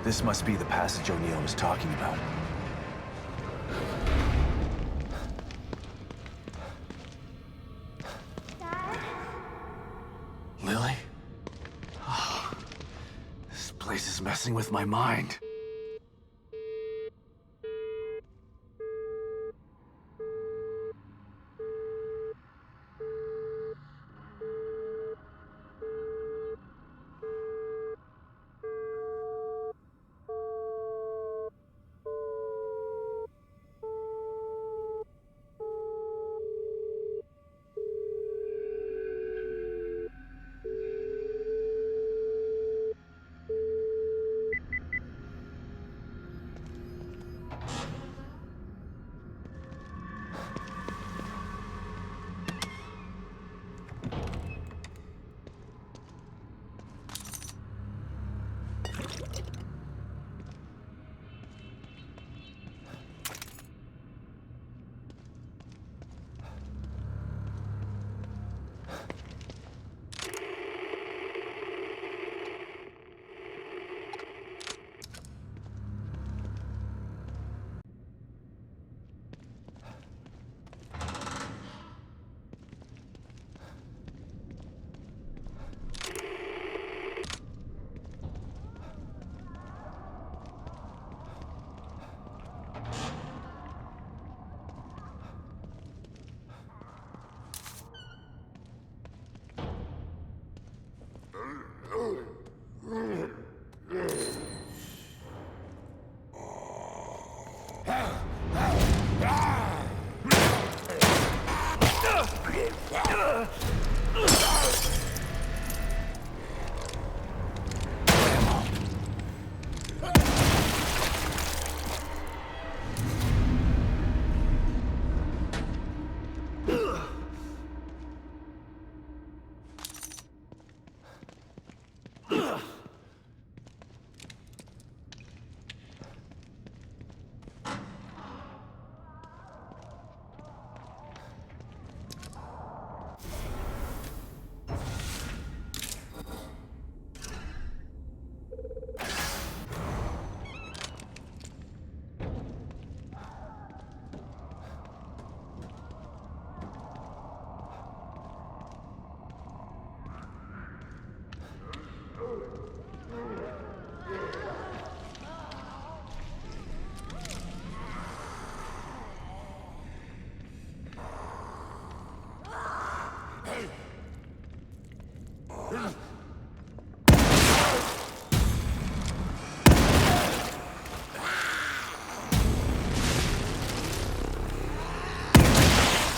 This must be the passage O'Neill was talking about. Dad? Lily? Oh, this place is messing with my mind.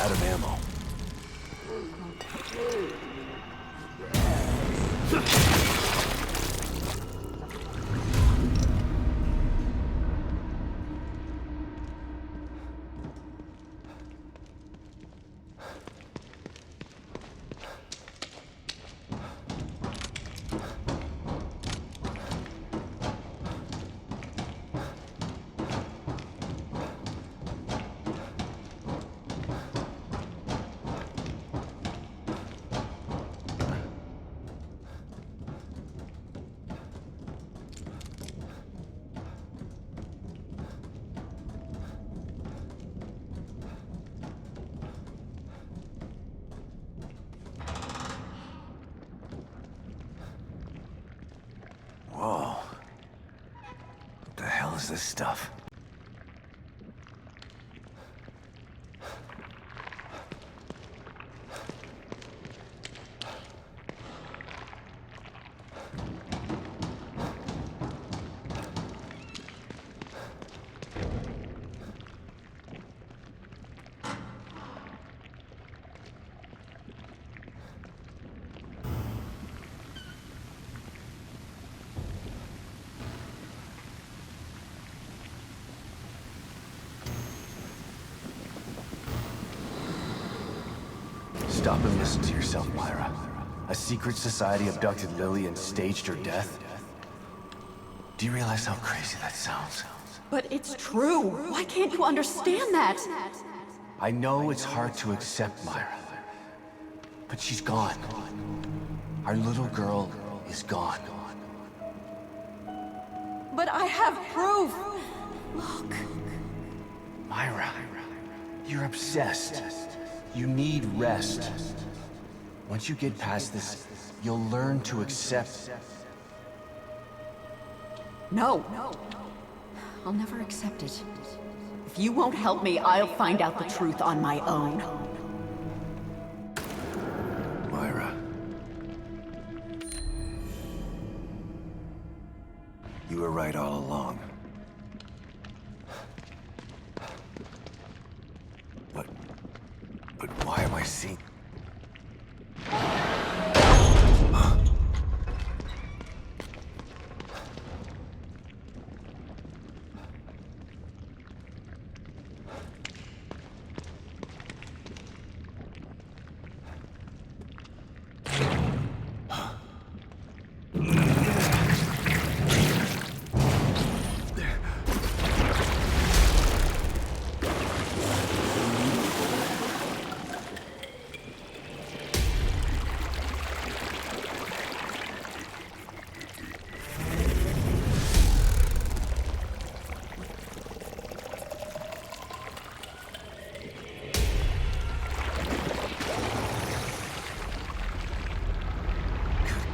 Out of ammo. Whoa. What the hell is this stuff? Stop and listen to yourself, Myra. A secret society abducted Lily and staged her death? Do you realize how crazy that sounds? But it's true. Why can't you understand that? I know it's hard to accept, Myra. But she's gone. Our little girl is gone. But I have proof! Look. Myra, you're obsessed. You need rest. Once you get past this, you'll learn to accept... No. I'll never accept it. If you won't help me, I'll find out the truth on my own. Myra. You were right all along. But why am I seeing...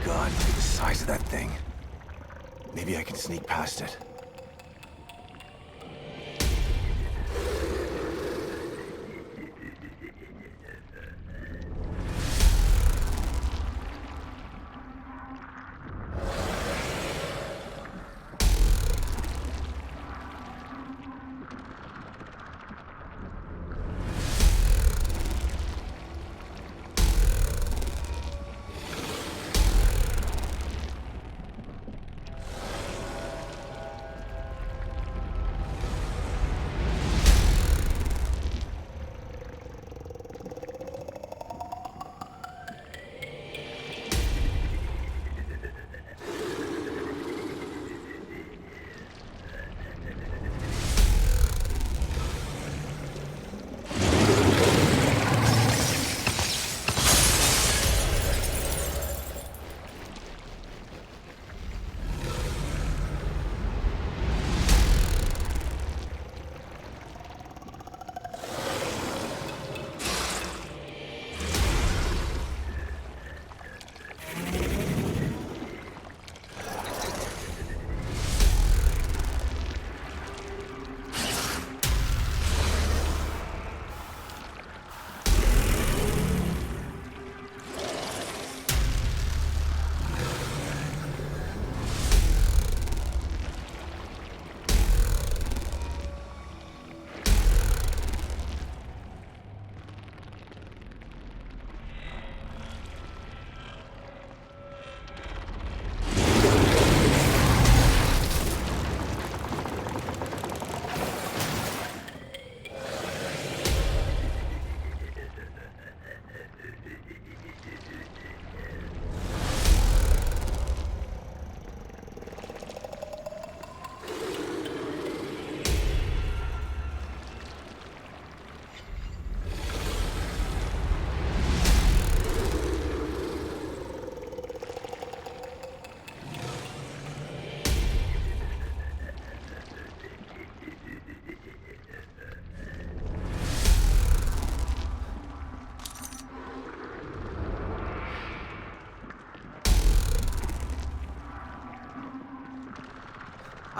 God, look at the size of that thing. Maybe I can sneak past it.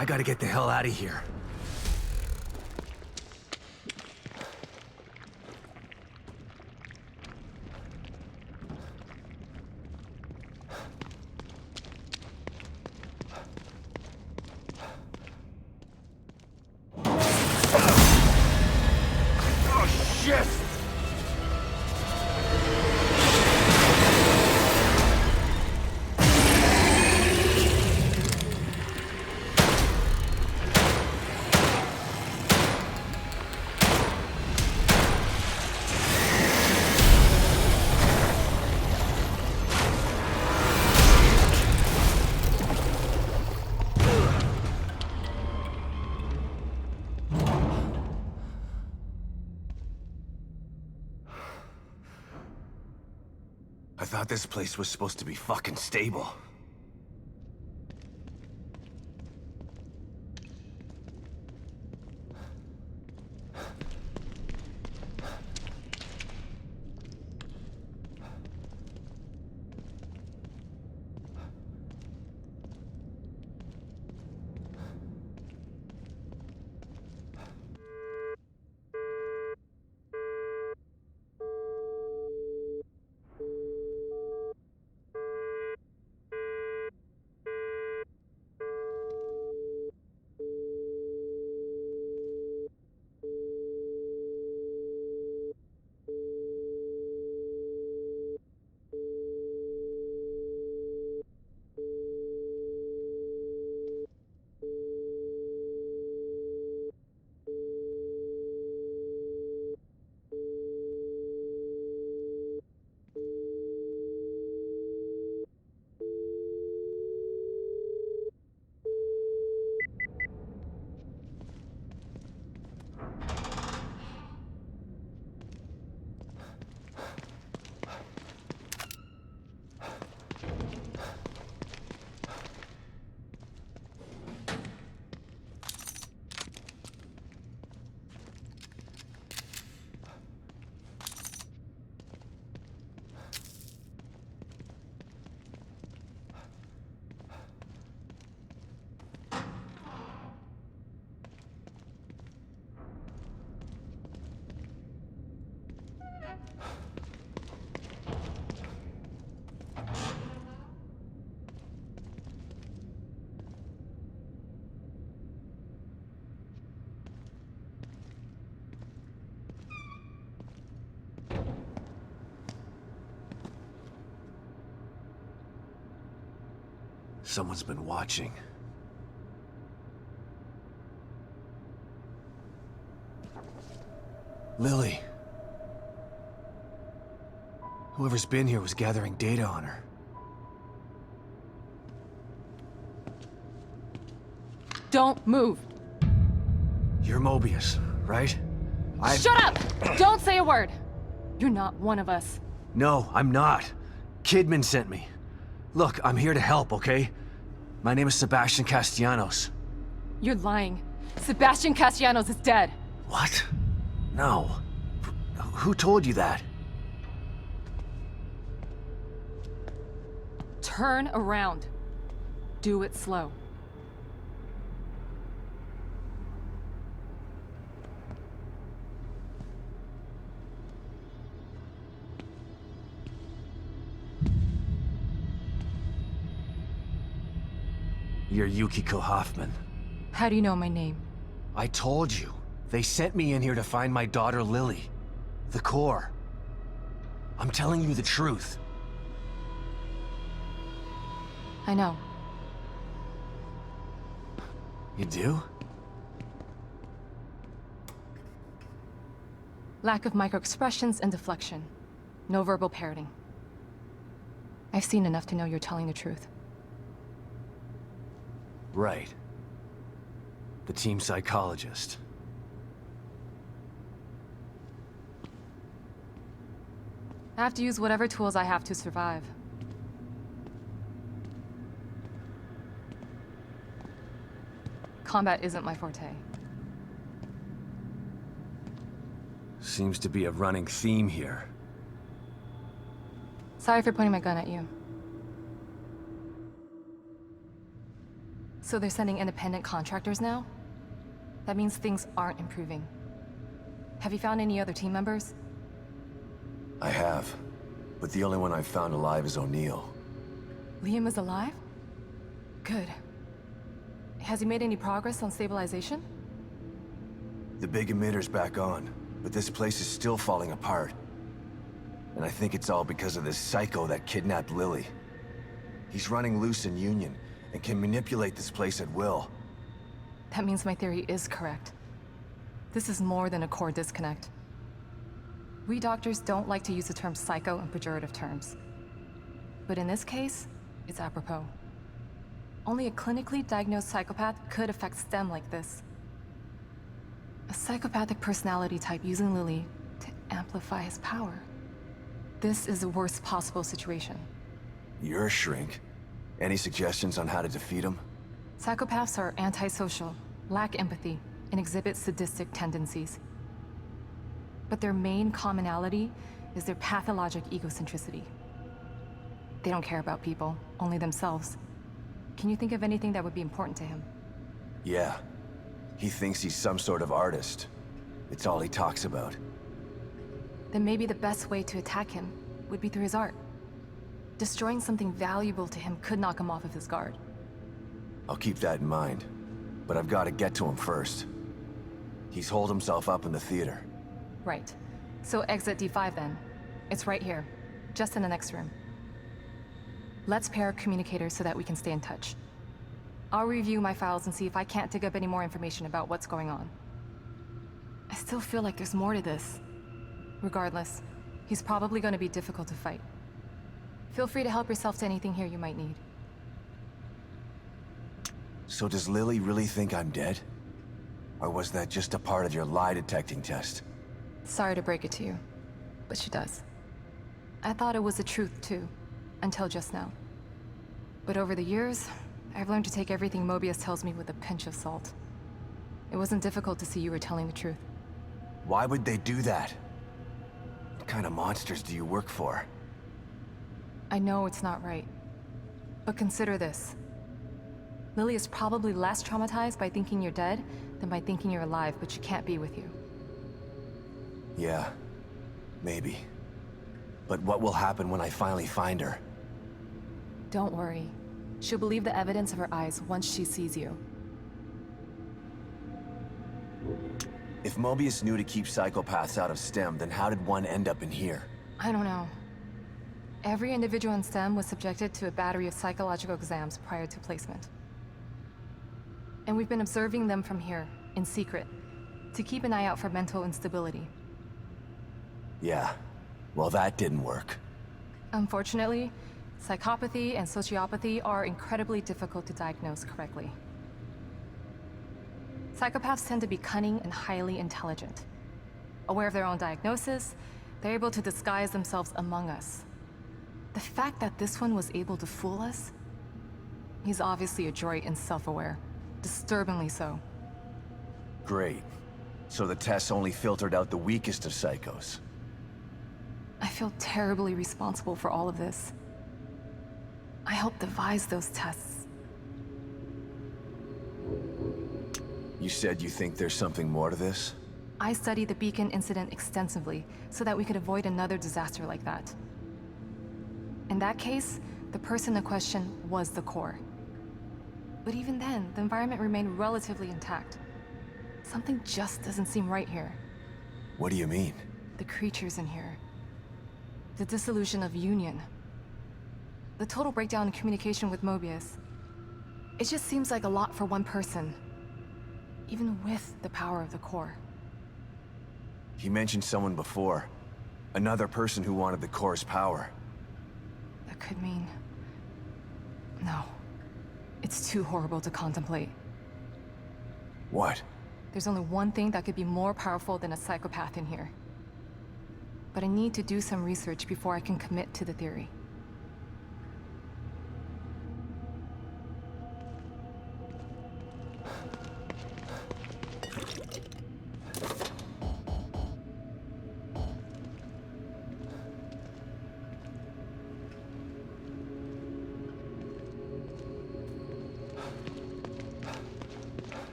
I gotta get the hell out of here. Oh, shit! I thought this place was supposed to be fucking stable. Someone's been watching. Lily. Whoever's been here was gathering data on her. Don't move. You're Mobius, right? Shut up! Don't say a word! You're not one of us. No, I'm not. Kidman sent me. Look, I'm here to help, okay? My name is Sebastian Castellanos. You're lying. Sebastian Castellanos is dead. What? No. Who told you that? Turn around. Do it slow. You're Yukiko Hoffman. How do you know my name? I told you. They sent me in here to find my daughter Lily. The core. I'm telling you the truth. I know. You do? Lack of microexpressions and deflection. No verbal parroting. I've seen enough to know you're telling the truth. Right. The team psychologist. I have to use whatever tools I have to survive. Combat isn't my forte. Seems to be a running theme here. Sorry for pointing my gun at you. So they're sending independent contractors now? That means things aren't improving. Have you found any other team members? I have, but the only one I've found alive is O'Neill. Liam is alive? Good. Has he made any progress on stabilization? The big emitter's back on, but this place is still falling apart. And I think it's all because of this psycho that kidnapped Lily. He's running loose in Union, and can manipulate this place at will. That means my theory is correct. This is more than a core disconnect. We doctors don't like to use the term psycho in pejorative terms. But in this case, it's apropos. Only a clinically diagnosed psychopath could affect STEM like this. A psychopathic personality type using Lily to amplify his power. This is the worst possible situation. You're a shrink. Any suggestions on how to defeat him? Psychopaths are antisocial, lack empathy, and exhibit sadistic tendencies. But their main commonality is their pathologic egocentricity. They don't care about people, only themselves. Can you think of anything that would be important to him? Yeah. He thinks he's some sort of artist. It's all he talks about. Then maybe the best way to attack him would be through his art. Destroying something valuable to him could knock him off of his guard. I'll keep that in mind. But I've got to get to him first. He's holed himself up in the theater. Right. So exit D5 then. It's right here, just in the next room. Let's pair communicators so that we can stay in touch. I'll review my files and see if I can't dig up any more information about what's going on. I still feel like there's more to this. Regardless, he's probably going to be difficult to fight. Feel free to help yourself to anything here you might need. So does Lily really think I'm dead? Or was that just a part of your lie detecting test? Sorry to break it to you, but she does. I thought it was the truth too, until just now. But over the years, I've learned to take everything Mobius tells me with a pinch of salt. It wasn't difficult to see you were telling the truth. Why would they do that? What kind of monsters do you work for? I know it's not right. But consider this. Lily is probably less traumatized by thinking you're dead than by thinking you're alive, but she can't be with you. Yeah, maybe. But what will happen when I finally find her? Don't worry. She'll believe the evidence of her eyes once she sees you. If Mobius knew to keep psychopaths out of STEM, then how did one end up in here? I don't know. Every individual in STEM was subjected to a battery of psychological exams prior to placement. And we've been observing them from here, in secret, to keep an eye out for mental instability. Yeah. Well, that didn't work. Unfortunately, psychopathy and sociopathy are incredibly difficult to diagnose correctly. Psychopaths tend to be cunning and highly intelligent. Aware of their own diagnosis, they're able to disguise themselves among us. The fact that this one was able to fool us? He's obviously adroit and self-aware. Disturbingly so. Great. So the tests only filtered out the weakest of psychos. I feel terribly responsible for all of this. I helped devise those tests. You said you think there's something more to this? I studied the Beacon incident extensively so that we could avoid another disaster like that. In that case, the person in question was the core. But even then, the environment remained relatively intact. Something just doesn't seem right here. What do you mean? The creatures in here. The dissolution of Union. The total breakdown in communication with Mobius. It just seems like a lot for one person. Even with the power of the core. He mentioned someone before. Another person who wanted the core's power. That could mean... No. It's too horrible to contemplate. What? There's only one thing that could be more powerful than a psychopath in here. But I need to do some research before I can commit to the theory.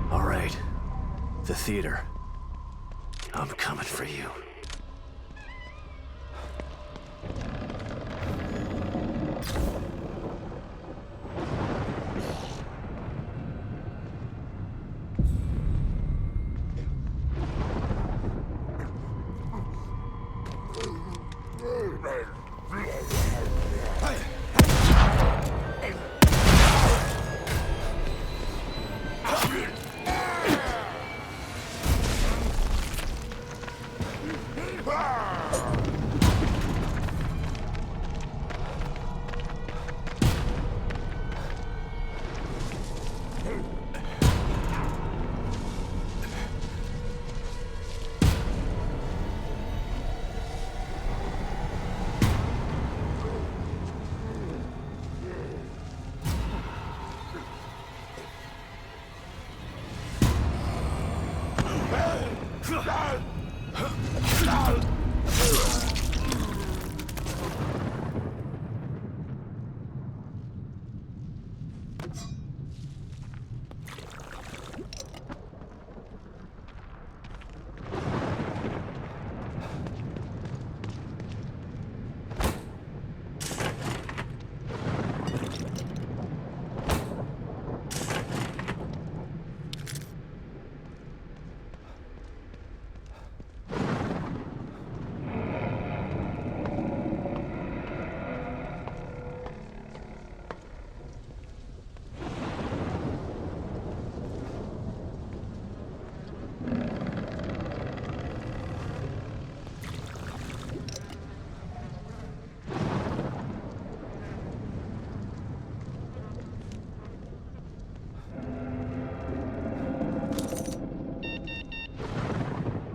All right. The theater. I'm coming for you.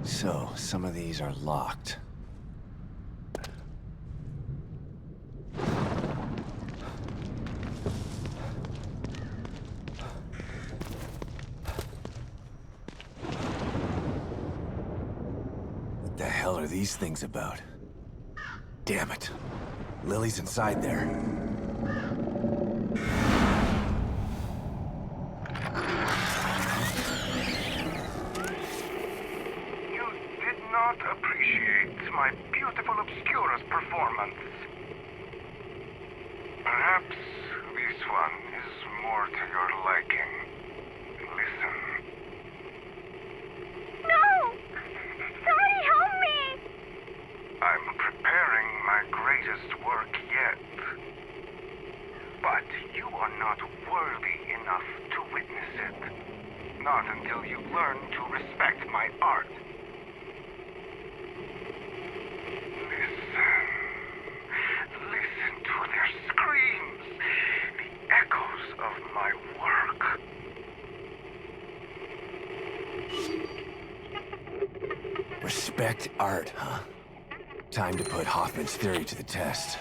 So, some of these are locked. What the hell are these things about? Damn it. Lily's inside there. Appreciate my beautiful Obscura's performance. Perhaps this one is more to your liking. Listen. No! Somebody help me! I'm preparing my greatest work yet. But you are not worthy enough to witness it. Not until you learn to respect my art. Listen to their screams, the echoes of my work. Respect art, huh? Time to put Hoffman's theory to the test.